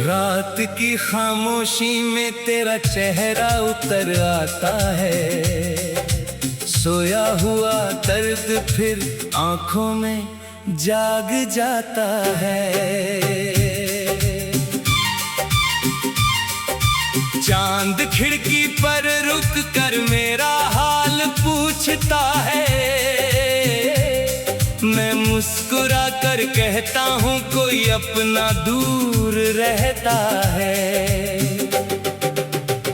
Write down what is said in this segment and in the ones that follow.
रात की खामोशी में तेरा चेहरा उतर आता है। सोया हुआ दर्द फिर आंखों में जाग जाता है। चांद खिड़की पर रुक कर मेरा हाल पूछता है। मैं मुस्कुरा कर कहता हूँ कोई अपना दूर रहता है।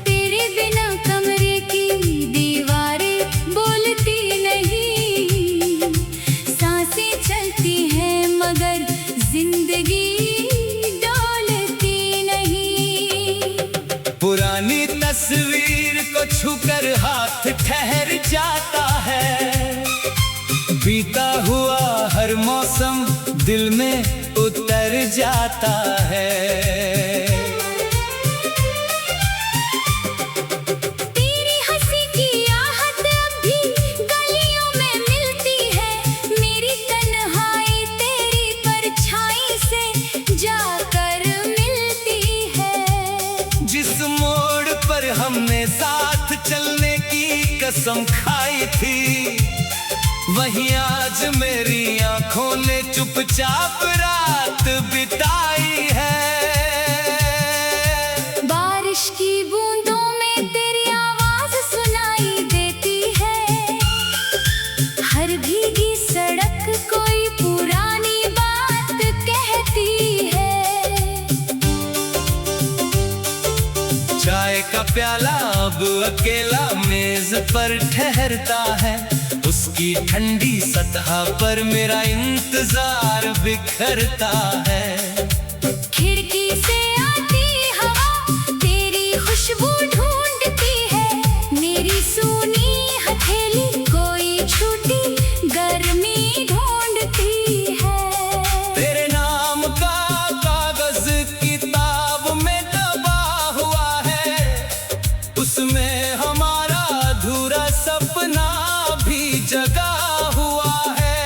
तेरे बिना कमरे की दीवारें बोलती नहीं, सांसें चलती हैं मगर जिंदगी डोलती नहीं। पुरानी तस्वीर को छूकर हाथ ठहर जाता है। बीता हुआ हर मौसम दिल में उतर जाता है। तेरी हंसी की आहट अब भी गलियों में मिलती है। मेरी तन्हाई तेरी परछाई से जाकर मिलती है। जिस मोड़ पर हमने साथ चलने की कसम खाई थी, वहीं आज मेरी आंखों ने चुपचाप रात बिताई है। बारिश की बूंदों में तेरी आवाज सुनाई देती है। हर भीगी सड़क कोई पुरानी बात कहती है। चाय का प्याला अब अकेला मेज पर ठहरता है। उसकी ठंडी सतह पर मेरा इंतजार बिखरता है। खिड़की से आती हवा तेरी खुशबू ढूंढती है। मेरी सूनी हथेली कोई छूटी गर्मी ढूंढती है। तेरे नाम का कागज किताब में दबा हुआ है। उसमें हमारा अधूरा सपना जगा हुआ है।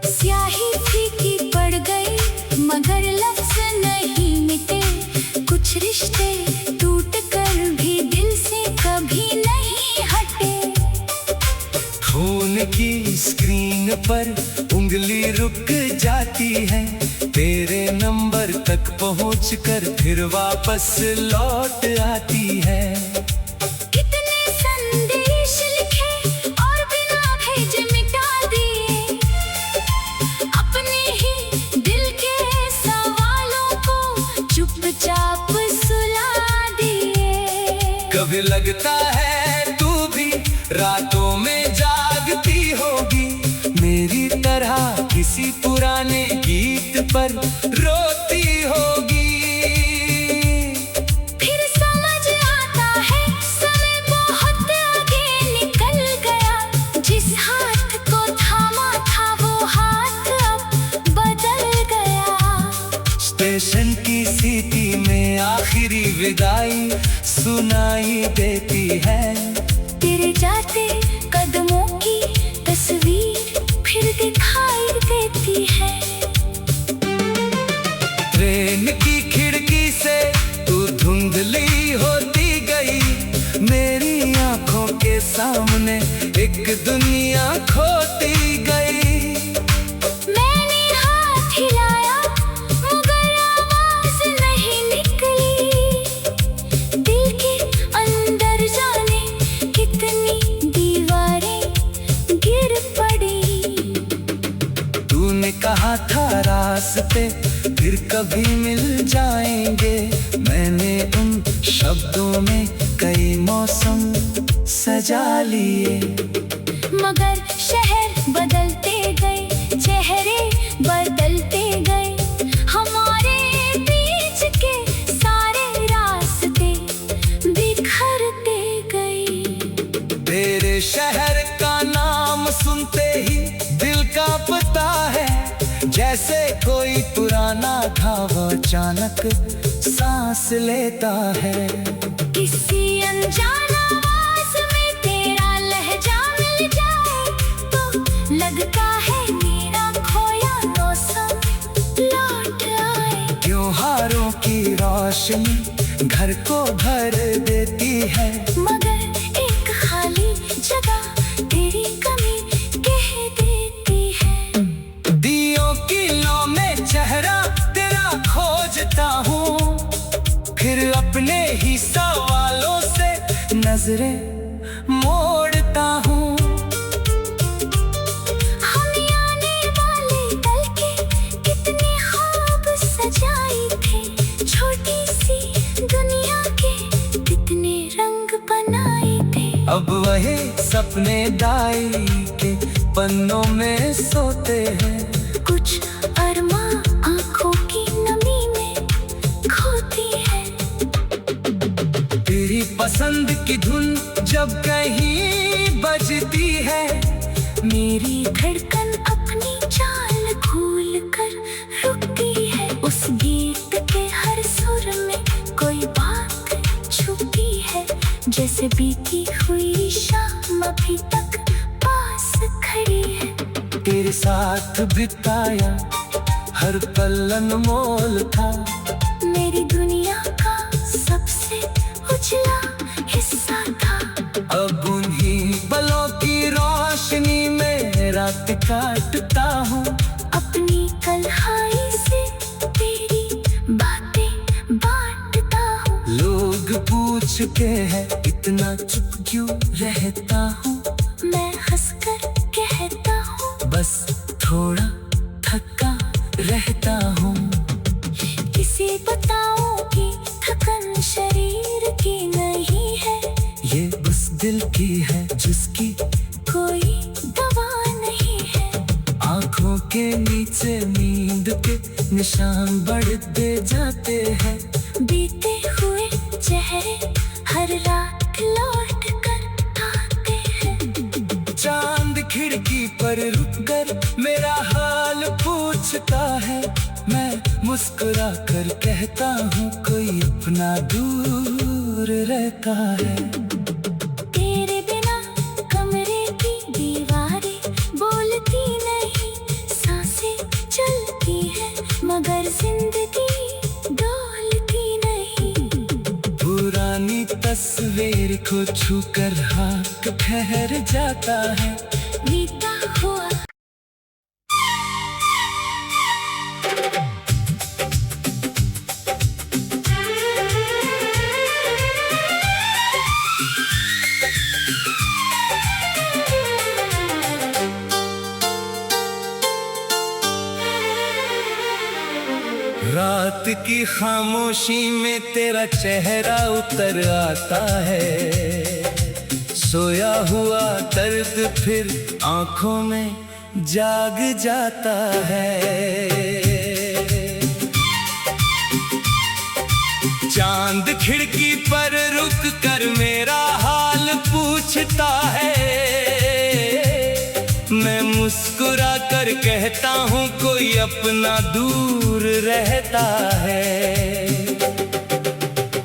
स्याही फीकी पड़ गई मगर लफ्ज नहीं मिटे। कुछ रिश्ते टूट कर भी दिल से कभी नहीं हटे। खून की स्क्रीन पर उंगली रुक जाती है। तेरे नंबर तक पहुंचकर फिर वापस लौट आती है। कभी लगता है तू भी रातों में जागती होगी, मेरी तरह किसी पुराने गीत पर रोती होगी। फिर समझ आता है समय बहुत आगे निकल गया। जिस हाथ को थामा था वो हाथ अब बदल गया। स्टेशन की सीटी में आखिरी विदाई सुनाई देती है। तेरे जाते कदमों की तस्वीर फिर दिखाई देती है। ट्रेन की खिड़की से तू धुंधली होती गई। मेरी आंखों के सामने एक दुनिया खोती गई। मैंने हाथ हिलाया मगर आवाज नहीं निकली। दिल के अंदर जाने कितनी दीवारें गिर पड़ी। तूने कहा था रास्ते फिर कभी मिल जाएंगे। मैंने उन शब्दों में कई मौसम सजा लिए। मगर शहर बदलते गए, चेहरे बदलते गए। हमारे बीच के सारे रास्ते बिखरते गए। तेरे शहर का नाम सुनते ही दिल कांपता है। जैसे कोई पुराना घाव अचानक सांस लेता है। किसी अनजान आवाज में तेरा लहजा मिल जाए तो लगता है मेरा खोया मौसम लौट आए। क्यों रोशनी घर को भर देती है, मगर एक खाली जगह तेरी कमी कह देती है। दियों की लौ में चेहरा तेरा खोजता हूँ, फिर अपने ही सवालों से नजरें मोड़ता हूँ। अब वही सपने डायरी के पन्नों में सोते हैं, कुछ अरमा आंखों की नमी में खोती है। तेरी पसंद की धुन जब कहीं बजती है, मेरी धड़कन अपनी चाल भूल कर रुकती है। उस गीत के हर सुर में कोई बात छुपी है, जैसे बीती हुई शाम अभी तक पास खड़ी है। तेरे साथ बिताया हर पल अनमोल था, मेरी दुनिया का सबसे उजला हिस्सा था। अब उन्हीं पलों की रोशनी में रात काटता हूँ, अपनी कल्हाई से तेरी बातें बांटता हूँ। लोग पूछते हैं इतना चुप क्यों रहता हूँ, मैं हंसकर कहता हूँ बस थोड़ा थका रहता हूँ। किसे बताऊं कि थकन शरीर की नहीं है, ये उस दिल की है जिसकी कोई दवा नहीं है। आँखों के नीचे नींद के निशान बढ़ते जाते हैं, बीते हुए चेहरे हर रात लौट कर आते हैं। चांद खिड़की पर रुककर मेरा हाल पूछता है, मैं मुस्कुरा कर कहता हूँ कोई अपना दूर रहता है। तेरे बिना कमरे की दीवारें बोलती नहीं, सांसें चलती है मगर जिंदगी डोलती नहीं। पुरानी तस्वीर को छूकर हाथ ठहर जाता है, बीता हुआ रात की खामोशी में तेरा चेहरा उतर आता है, सोया हुआ दर्द फिर आंखों में जाग जाता है। चांद खिड़की पर रुक कर मेरा हाल पूछता है, मैं मुस्कुरा कर कहता हूँ कोई अपना दूर रहता है।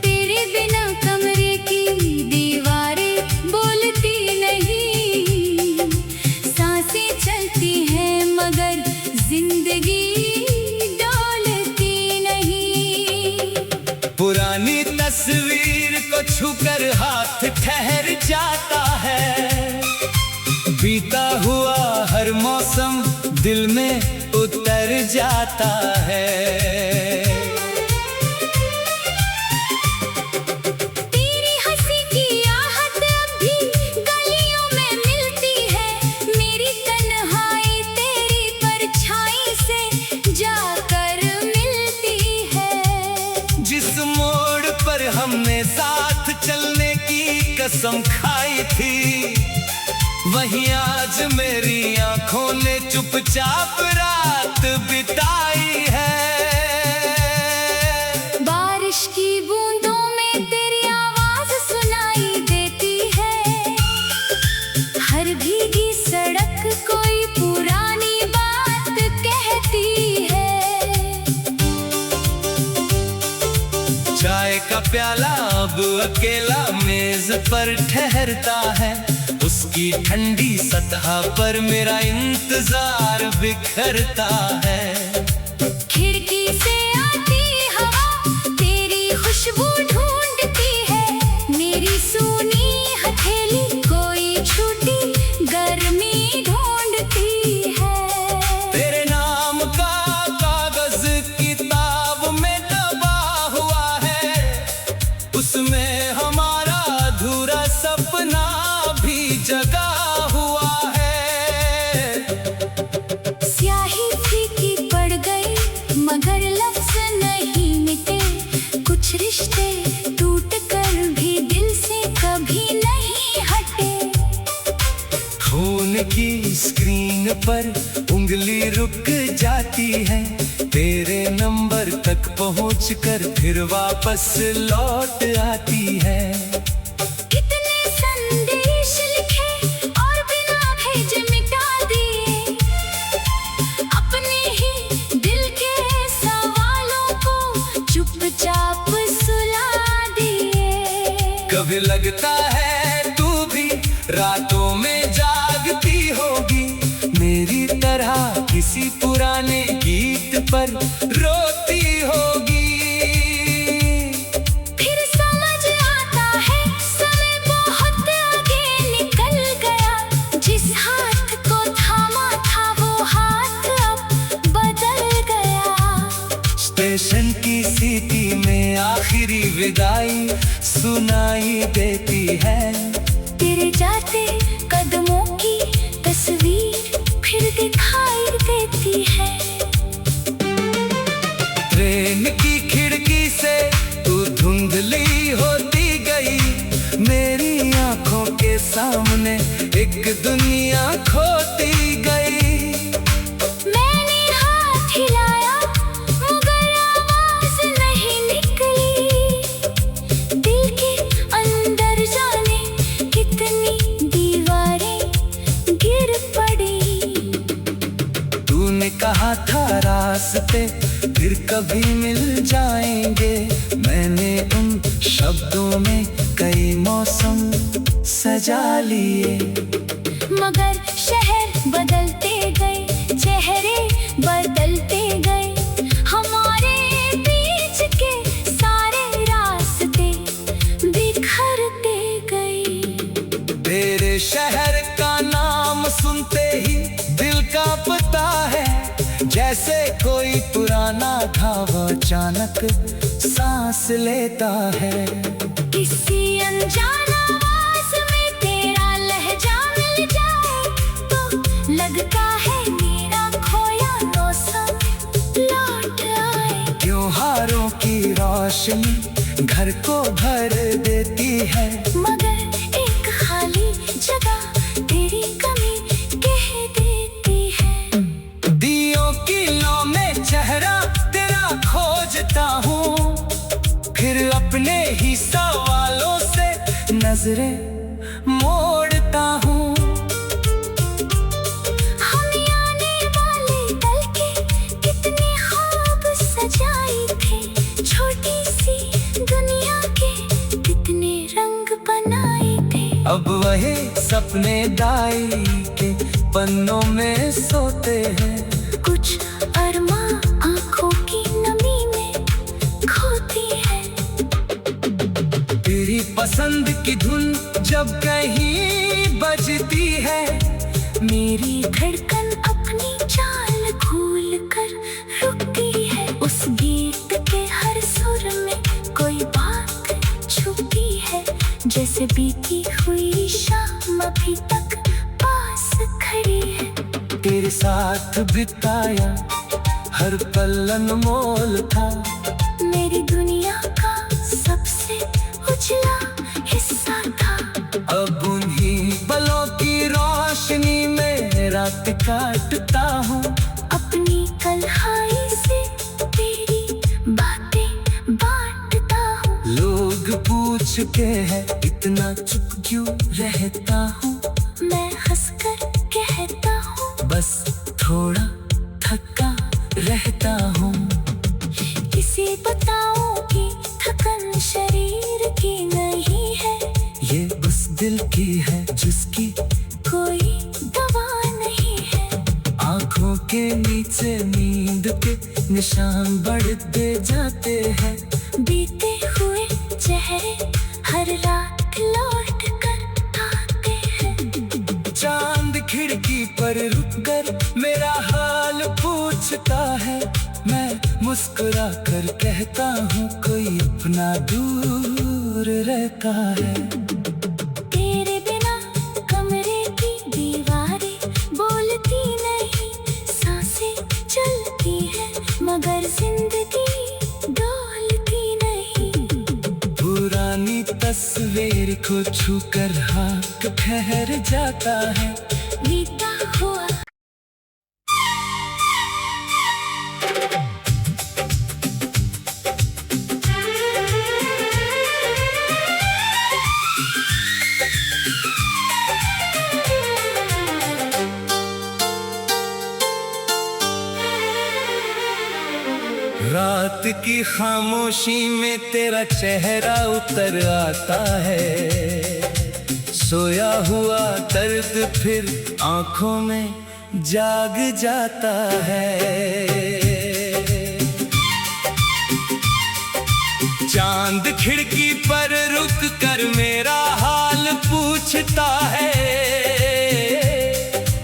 तेरे बिना कमरे की दीवारें बोलती नहीं, सांसें चलती हैं मगर जिंदगी डोलती नहीं। पुरानी तस्वीर को छूकर हाथ ठहर जाता है, बीता हुआ हर मौसम दिल में उतर जाता है। तेरी हंसी की आहट अब भी गलियों में मिलती है, मेरी तन्हाई तेरी परछाई से जाकर मिलती है। जिस मोड़ पर हमने साथ चलने की कसम खाई थी, वहीं आज मेरी आंखों ने चुपचाप रात बिताई है। बारिश की बूंदों में तेरी आवाज सुनाई देती है, हर भीगी सड़क कोई पुरानी बात कहती है। चाय का प्याला अब अकेला मेज पर ठहरता है, उसकी ठंडी सतह पर मेरा इंतजार बिखरता है। खिड़की से आती हवा तेरी पर उंगली रुक जाती है, तेरे नंबर तक पहुंचकर फिर वापस लौट आती है। कितने संदेश लिखे और बिना भेजे मिटा दिए, अपने ही दिल के सवालों को चुपचाप सुला दिए। कभी लगता है तू भी रातों में जागती होगी, मेरी तरह किसी पुराने गीत पर रोती होगी। फिर समझ आता है समय बहुत आगे निकल गया, जिस हाथ को थामा था वो हाथ अब बदल गया। स्टेशन की सीटी में आखिरी विदाई सुनाई देती है, तेरे जाते कदमों की तस्वीर फिर दिखाई देती है। ट्रेन की खिड़की से तू धुंधली होती गई, मेरी आंखों के सामने एक दुनिया खोती गई। मैंने हाथ हिलाया मगर आवाज नहीं निकली, दिल के अंदर जाने कितनी दीवारें गिर पड़ी। तूने कहा था रास्ते फिर कभी मिल जाएंगे, मैंने उन शब्दों में कई मौसम सजा लिए। मगर शहर बदलते गए, चेहरे बदलते गए, हमारे बीच के सारे रास्ते बिखरते गए। तेरे शहर का नाम सुनते ही दिल का पता है, जैसे कोई पुराना घाव अचानक सांस लेता है। किसी अनजान आवाज में तेरा लहजा मिल जाए तो लगता है मेरा खोया मौसम लौट आए। त्योहारों की रोशनी घर को भर देती है, मगर एक खाली जगह तेरी कमी कह देती है। दियों की लौ में चेहरा तेरा खोजता हूँ, फिर अपने ही सवालों से नजरें मोड़ता हूँ। हम आने वाले कल के कितने ख्वाब सजाए थे, छोटी सी दुनिया के कितने रंग बनाए थे। अब वही सपने दाई के पन्नों में सोते हैं, कुछ अरमा आंखों की नमी में खोती है। तेरी पसंद की धुन जब कहीं बजती है, मेरी धड़कन अपनी चाल भूल कर रुकती है। उस गीत के हर सुर में कोई बात छुपी है, जैसे बीती हुई शाम अभी तक पास खड़ी है। तेरे साथ बिताया हर पल अनमोल था, मेरी दुनिया का सबसे उजला हिस्सा था। अब उन्हीं पलों की रोशनी में रात काटता हूँ, अपनी कल्हाई से तेरी बातें बांटता हूँ। लोग पूछते हैं इतना चुप क्यों रहता हूँ, मैं हंसकर कहता हूँ बस थोड़ा थका रहता हूँ। किसी बताओ कि थकन शरीर की नहीं है, ये उस दिल की है जिसकी कोई दवा नहीं है। आंखों के नीचे नींद के निशान बढ़ते जाते हैं, बीते हुए चेहरे हर रात लौट कर आते हैं। चांद खिड़की पर रुक कर मेरा हाल पूछता है, मैं मुस्कुरा कर कहता हूँ कोई अपना दूर रहता है। तेरे बिना कमरे की दीवारें बोलती नहीं, सांसें चलती है मगर जिंदगी डोलती नहीं। पुरानी तस्वीर को छूकर हाथ ठहर जाता है, बीता हुआ रात की खामोशी में तेरा चेहरा उतर आता है, सोया हुआ दर्द फिर आंखों में जाग जाता है। चांद खिड़की पर रुक कर मेरा हाल पूछता है,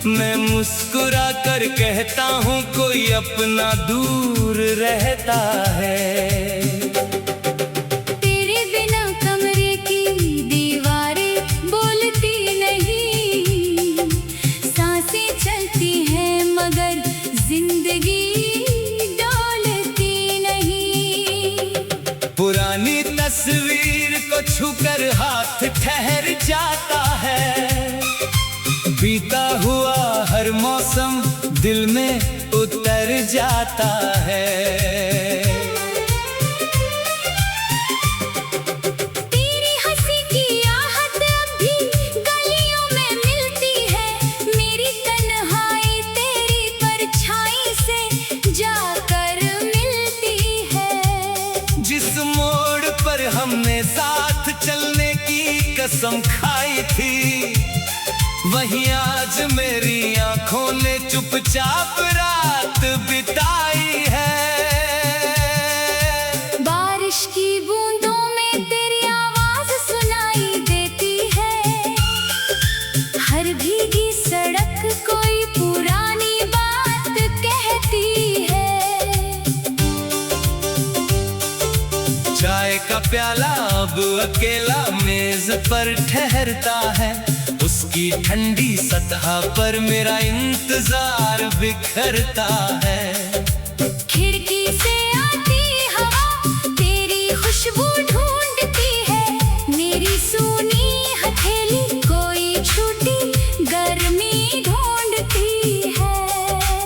मैं मुस्कुरा कर कहता हूँ कोई अपना दूर रहता है। तेरे बिना कमरे की दीवारें बोलती नहीं, सांसें चलती हैं मगर जिंदगी डोलती नहीं। पुरानी तस्वीर को छूकर हाथ ठहर जाता है, बीता हुआ हर मौसम दिल में उतर जाता है। तेरी हंसी की आहट अब भी गलियों में मिलती है, मेरी तन्हाई तेरी परछाई से जाकर मिलती है। जिस मोड़ पर हमने साथ चलने की कसम खाई थी, वहीं आज मेरी आंखों ने चुपचाप रात बिताई है। बारिश की बूंदों में तेरी आवाज सुनाई देती है, हर भीगी सड़क कोई पुरानी बात कहती है। चाय का प्याला अब अकेला मेज पर ठहरता है, उसकी ठंडी सतह पर मेरा इंतजार बिखरता है। खिड़की से आती हवा तेरी खुशबू ढूंढती है, मेरी सूनी हथेली कोई छूटी गर्मी ढूंढती है।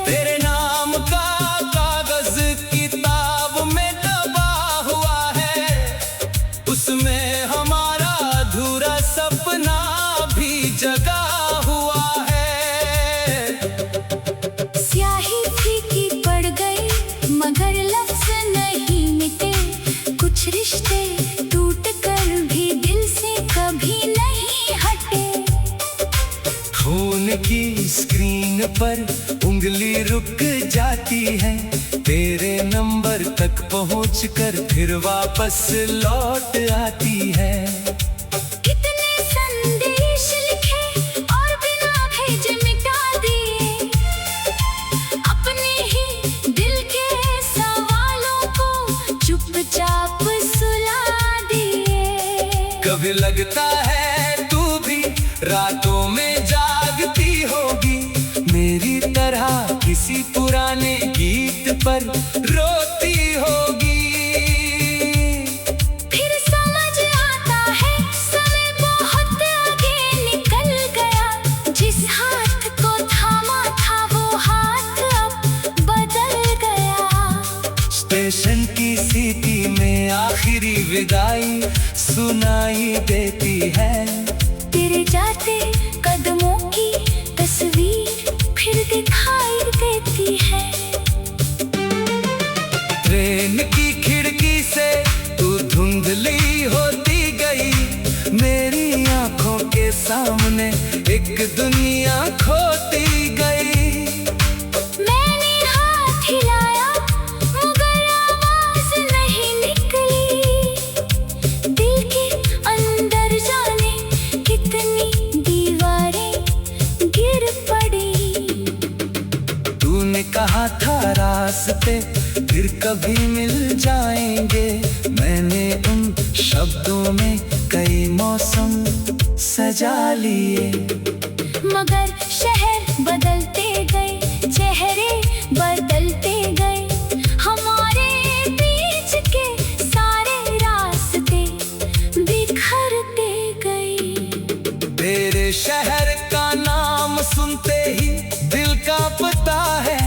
तेरे नाम का कागज किताब में दबा हुआ है, उसमें हमारा अधूरा सपना भी जगा हुआ है। स्याही फीकी पड़ गई मगर लफ्ज नहीं मिटे, कुछ रिश्ते टूट कर भी दिल से कभी नहीं हटे। फोन की स्क्रीन पर उंगली रुक जाती है, तेरे नंबर तक पहुंचकर फिर वापस लौट आती है। कितने संदेश लिखे और बिना भेजे मिटा दिए, अपने ही दिल के सवालों को चुपचाप सुला दिए। कभी लगता है तू भी रातों में जागती होगी, मेरी तरह किसी पुराने गीत पर रोती होगी। फिर समझ आता है समय बहुत आगे निकल गया, जिस हाथ को थामा था वो हाथ अब बदल गया। स्टेशन की सीटी में आखिरी विदाई सुनाई देती है, तेरे जाते कदमों की तस्वीर फिर दिखाई देती है। ट्रेन की खिड़की से तू धुंधली होती गई, मेरी आंखों के सामने एक दुनिया खोती गई। मैंने हाथ हिलाया मगर आवाज नहीं निकली, दिल के अंदर जाने कितनी दीवारें गिर पड़ी। तूने कहा था रास्ते फिर कभी मिल जाएंगे, मैंने उन शब्दों में कई मौसम सजा लिए। मगर शहर बदलते गए, चेहरे बदलते गए, हमारे बीच के सारे रास्ते बिखरते गए। तेरे शहर का नाम सुनते ही दिल कांपता है,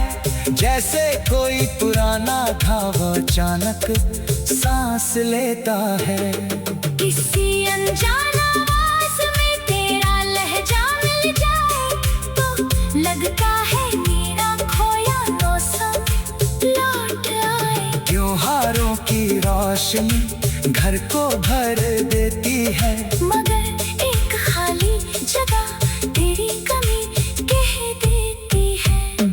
जैसे कोई पुराना था वो अचानक सांस लेता है। किसी अनजान आवाज में तेरा लहजा मिल जाए तो लगता है मेरा खोया मौसम लौट आए। क्यों रोशनी घर को भर देती है, मगर एक खाली जगह तेरी कमी कह देती है।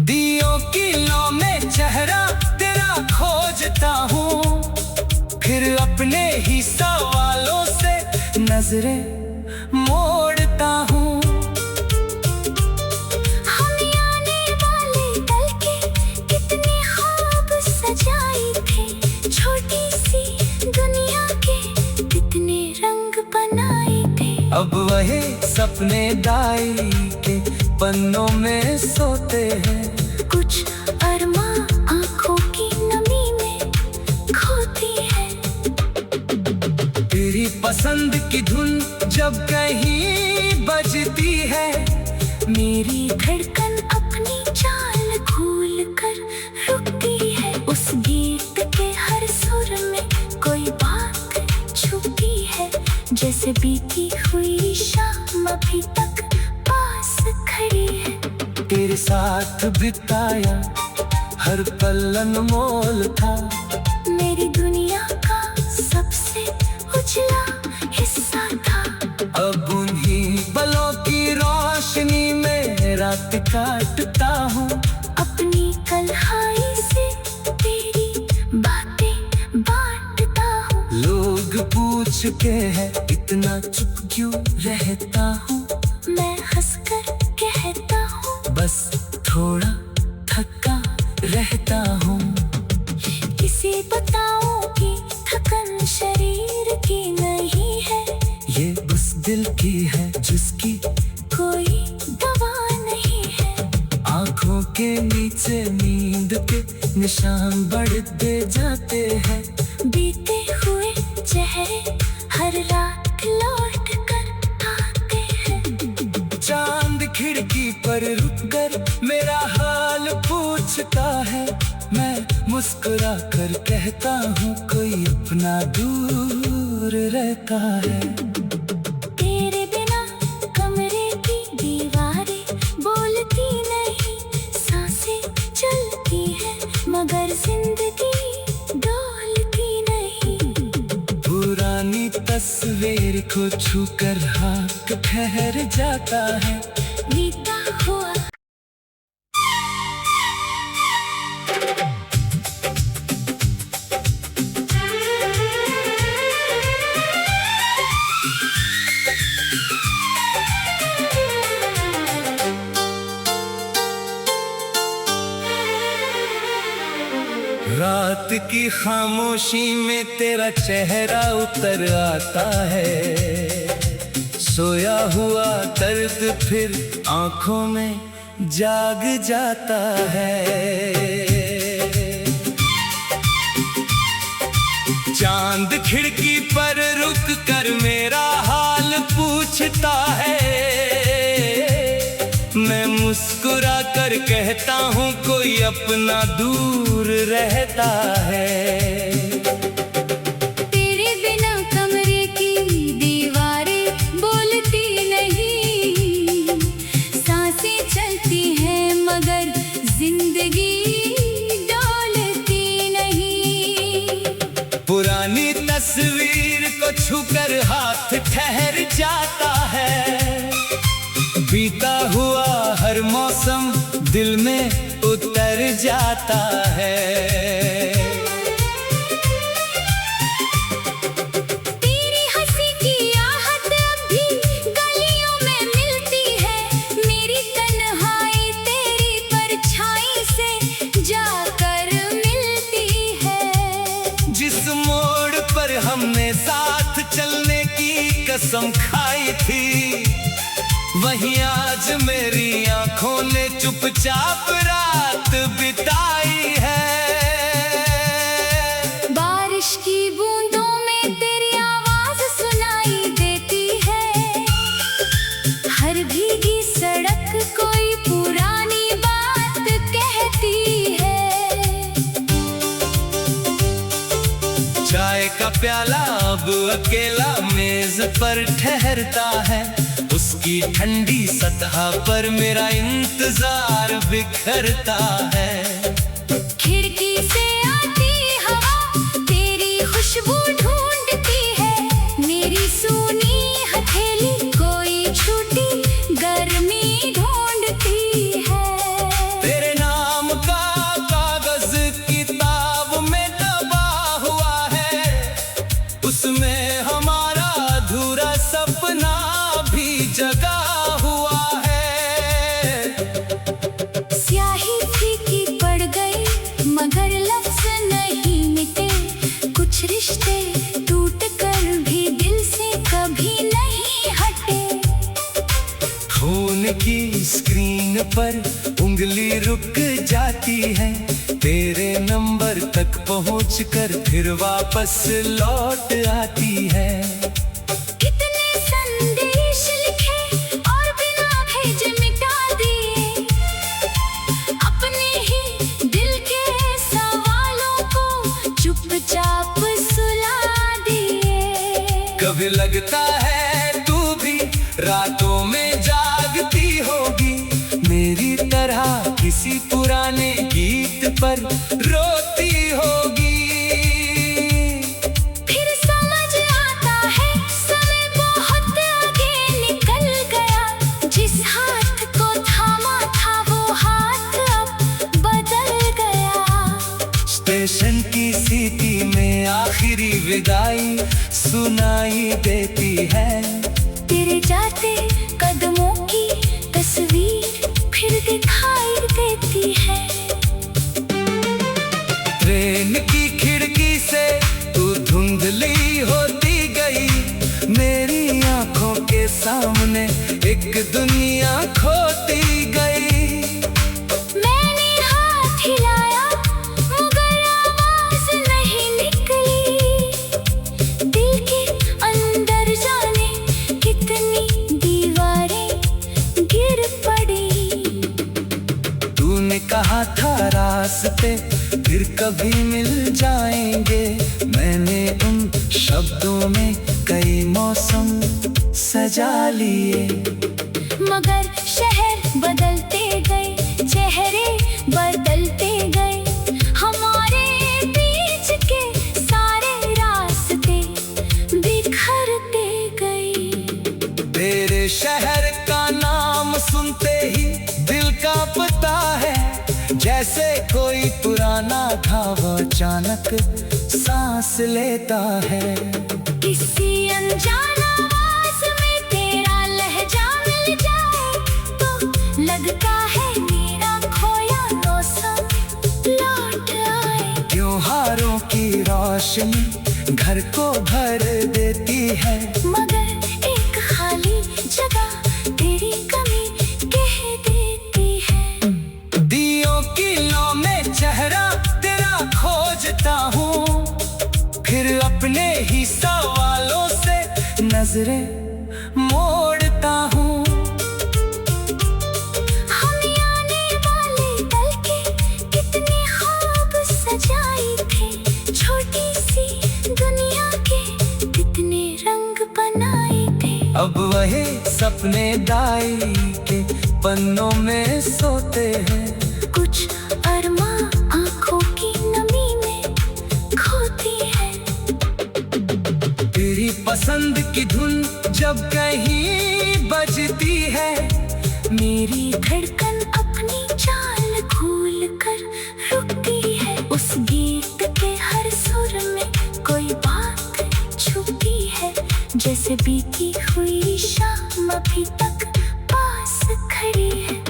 दियों की लौ में चेहरा तेरा खोजता हूँ, फिर अपने ही सवालों से नजरें मोड़ता हूँ। हम आने वाले कल के कितने ख्वाब सजाए थे, छोटी सी दुनिया के कितने रंग बनाए थे। अब वही सपने डायरी के पन्नों में सोते हैं, कुछ अरमां आंखों की नमी में खोती है। तेरी पसंद की धुन जब कहीं बजती है, मेरी धड़कन अपनी चाल भूल कर रुकती है। उस गीत के हर सुर में कोई बात छुपी है, जैसे बीती हुई शाम अभी तक पास खड़ी है। तेरे साथ बिताया हर पल अनमोल था, मेरी दुनिया का सबसे उजला हिस्सा था। अब उन्हीं पलों की रोशनी में रात काटता हूँ, अपनी कल्हाई से तेरी बातें बांटता हूँ। लोग पूछते हैं इतना चुप क्यों रहता हूँ, मैं हंसकर कहता हूँ बस थोड़ा थका रहता हूँ। किसे बताऊं कि थकन शरीर की नहीं है, ये उस दिल की है जिसकी कोई दवा नहीं है। आंखों के नीचे नींद के निशान बढ़ते जाते हैं, बीते हुए चेहरे हर रात लौट कर आते हैं। चांद खिड़की पर रुक कर मेरा हाल पूछता है, मैं मुस्कुरा कर कहता हूँ कोई अपना दूर रहता है। तेरे बिना कमरे की दीवारें बोलती नहीं, सांसें चलती है मगर जिंदगी डोलती नहीं। पुरानी तस्वीर को छूकर हाथ ठहर जाता है, बीता हुआ रात की खामोशी में तेरा चेहरा उतर आता है, सोया हुआ दर्द फिर आंखों में जाग जाता है। चांद खिड़की पर रुक कर मेरा हाल पूछता है, मैं मुस्कुरा कर कहता हूँ कोई अपना दूर रहता है। तेरे बिना कमरे की दीवारें बोलती नहीं, सांसें चलती हैं मगर जिंदगी डोलती नहीं। पुरानी तस्वीर को छूकर हाथ ठहर जाता है, बीता हुआ हर मौसम दिल में उतर जाता है। तेरी हंसी की आहट अब भी गलियों में मिलती है, मेरी तन्हाई तेरी परछाई से जाकर मिलती है। जिस मोड़ पर हमने साथ चलने की कसम खाई थी, वहीं आज मेरी आंखों ने चुपचाप रात बिताई है। बारिश की बूंदों में तेरी आवाज सुनाई देती है, हर भीगी सड़क कोई पुरानी बात कहती है। चाय का प्याला अब अकेला मेज पर ठहरता है, उसकी ठंडी सतह पर मेरा इंतजार बिखरता है। खिड़की से आती हवा तेरी खुश पर उंगली रुक जाती है, तेरे नंबर तक पहुंचकर फिर वापस लौट आती है। कितने संदेश लिखे और बिना भेजे मिटा दिए, अपने ही दिल के सवालों को चुपचाप सुला दिए। कभी लगता है तू भी रातों में जागती होगी, मेरी तरह किसी पुराने गीत पर रोती होगी। फिर समझ आता है समय बहुत आगे निकल गया, जिस हाथ को थामा था वो हाथ अब बदल गया। स्टेशन की सीटी में आखिरी विदाई सुनाई देती है, तेरे जाते कदमों की तस्वीर फिर दिखाई देती है। ट्रेन की खिड़की से तू धुंधली होती गई, मेरी आंखों के सामने एक दुनिया खोती गई। मैंने हाथ हिलाया मगर आवाज नहीं निकली, दिल के अंदर जाने कितनी दीवारें गिर पड़ी। तूने कहा था रास्ते फिर कभी मिल जाएंगे, मैंने उन शब्दों में कई मौसम सजा लिए। मगर शहर बदलते गए, चेहरे बदलते गए, हमारे बीच के सारे रास्ते बिखरते गए। तेरे शहर का नाम सुनते ही दिल कांपता है, जैसे कोई पुराना घाव अचानक सांस लेता है। किसी अनजान आवाज में तेरा लहजा मिल जाए तो लगता है मेरा खोया मौसम लौट आए। त्योहारों की रोशनी घर को भर देती है, मगर एक खाली जगह तेरी कमी कह देती है। दियों की लौ में चेहरा तेरा खोजता हूँ, फिर अपने ही सवालों से नजरें मोड़ता हूँ। हमें आने वाले पल के कितने ख्वाब सजाए थे, छोटी सी दुनिया के कितने रंग बनाए थे। अब वही सपने डायरी के पन्नों में सोते हैं, कुछ अरमा आंखों की नमी में खोती है। तेरी पसंद की धुन जब कहीं बजती है, मेरी धड़कन अपनी चाल भूल कर रुकती है। उस गीत के हर सुर में कोई बात छुपी है, जैसे बीती हुई शाम अभी तक पास खड़ी है।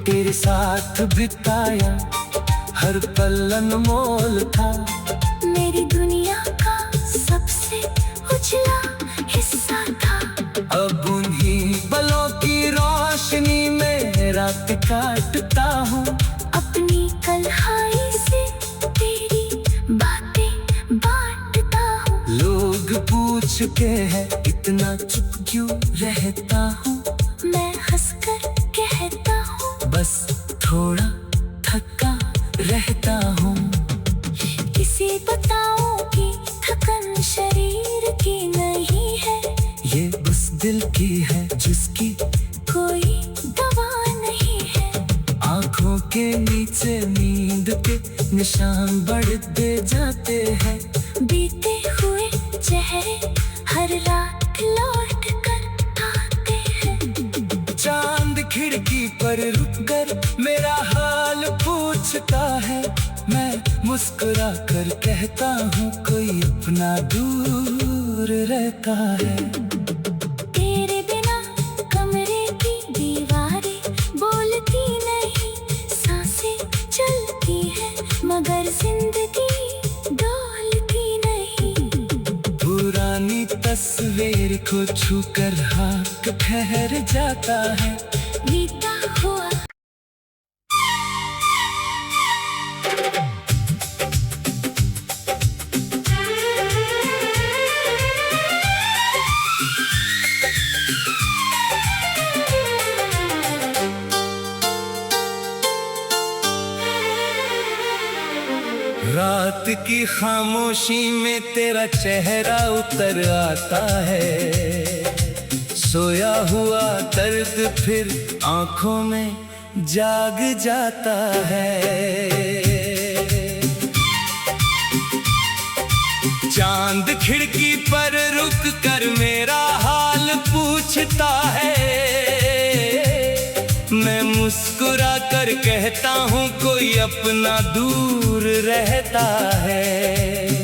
तेरे साथ बिताया हर पल अनमोल था, मेरी दुनिया का सबसे उजला हिस्सा था। अब उन्हीं पलों की रोशनी में रात काटता हूँ, अपनी कल्हाई से तेरी बातें बांटता हूँ। लोग पूछते हैं इतना चुप क्यों रहता हूँ, मैं हंसकर कहता हूँ बस थोड़ा थका रहता हूँ। किसे बताऊं कि थकन शरीर की नहीं है, ये उस दिल की है जिसकी कोई दवा नहीं है। आंखों के नीचे नींद के निशान बढ़ते जाते हैं, बीते हुए चेहरे हर रात लौट कर आते हैं। चांद खिड़की पर रुककर मेरा हाल पूछता है, मैं मुस्कुरा कर कहता हूँ कोई अपना दूर रहता है। तेरे बिना कमरे की दीवारें बोलती नहीं, सांसें चलती है मगर जिंदगी डोलती नहीं। पुरानी तस्वीर को छूकर हाथ ठहर जाता है, बीता हुआ रात की खामोशी में तेरा चेहरा उतर आता है, सोया हुआ दर्द फिर आंखों में जाग जाता है। चांद खिड़की पर रुक कर मेरा हाल पूछता है, मैं मुस्कुरा कर कहता हूँ कोई अपना दूर रहता है।